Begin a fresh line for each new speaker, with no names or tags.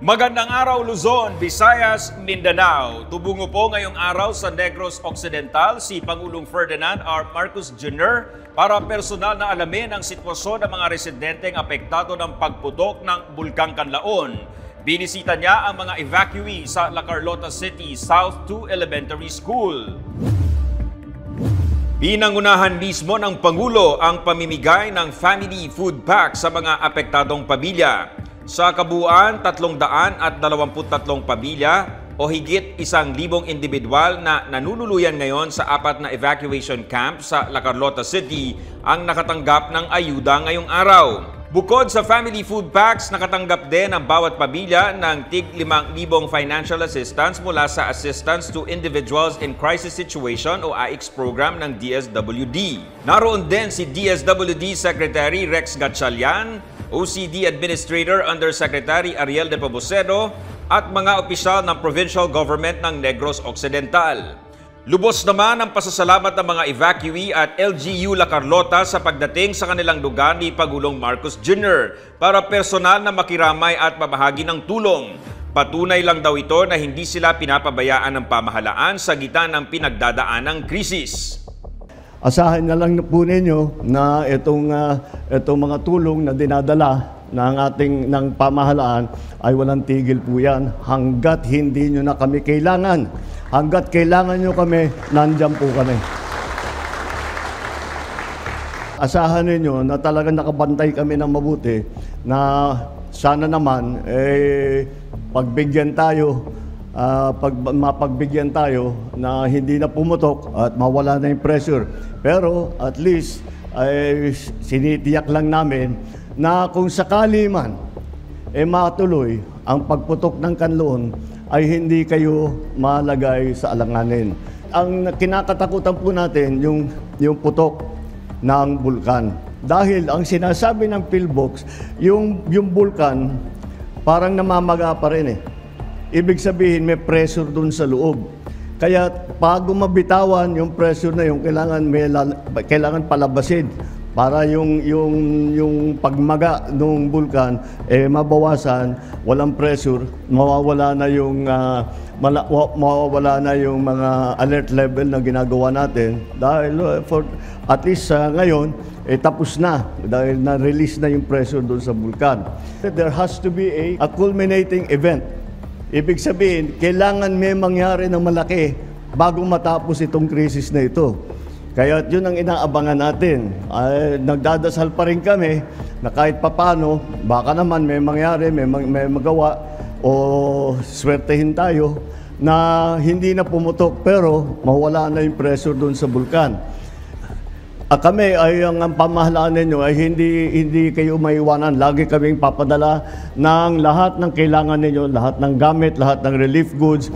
Magandang araw Luzon, Visayas, Mindanao. Tubungo po ngayong araw sa Negros Occidental si Pangulong Ferdinand R. Marcos Jr. para personal na alamin ang sitwasyon ng mga residenteng apektado ng pagputok ng Bulkang Kanlaon. Binisita niya ang mga evacuee sa La Carlota City South 2 Elementary School. Pinangunahan mismo ng Pangulo ang pamimigay ng family food pack sa mga apektadong pamilya. Sa kabuuan, 323 pamilya o higit 1,000 individual na nanunuluyan ngayon sa 4 na evacuation camp sa La Carlota City ang nakatanggap ng ayuda ngayong araw. Bukod sa family food packs, nakatanggap din ang bawat pamilya ng tig 5,000 financial assistance mula sa Assistance to Individuals in Crisis Situation o AICS program ng DSWD. Naroon din si DSWD Secretary Rex Gatchalian, OCD Administrator Undersecretary Ariel de Pobosedo at mga opisyal ng Provincial Government ng Negros Occidental. Lubos naman ang pasasalamat ng mga evacuee at LGU La Carlota sa pagdating sa kanilang lugar ni Pangulong Marcos Jr. para personal na makiramay at mamahagi ng tulong. Patunay lang daw ito na hindi sila pinapabayaan ng pamahalaan sa gitna ng pinagdadaanang krisis.
Asahan na lang po ninyo na itong mga tulong na dinadala ng pamahalaan ay walang tigil po yan hanggat hindi nyo na kami kailangan. Hanggat kailangan nyo kami, nandyan po kami. Asahan ninyo na talagang nakabantay kami ng mabuti na sana naman pagbigyan tayo, mapagbigyan tayo na hindi na pumutok at mawala na yung pressure. Pero at least sinitiyak lang namin na kung sakali man matuloy ang pagputok ng kanlon ay hindi kayo malagay sa alanganin. Ang kinakatakutan po natin yung putok ng bulkan. Dahil ang sinasabi ng PhilBox, yung bulkan parang namamaga pa rin Ibig sabihin may pressure dun sa loob. Kaya bago mabitawan yung pressure na yung kailangan palabasin para yung pagmaga ng bulkan mabawasan, walang pressure, mawawala na yung mga alert level na ginagawa natin dahil for at least ngayon tapos na dahil na-release na yung pressure doon sa bulkan. There has to be a culminating event. Ibig sabihin, kailangan may mangyari ng malaki bago matapos itong krisis na ito. Kaya yun ang inaabangan natin. Nagdadasal pa rin kami na kahit papano, baka naman may mangyari, may magawa o swertehin tayo na hindi na pumutok pero mawala na yung pressure doon sa bulkan. Kami ay ang pamahalaan ninyo ay hindi kayo maiwanan. Lagi kaming papadala ng lahat ng kailangan ninyo, lahat ng gamit, lahat ng relief goods.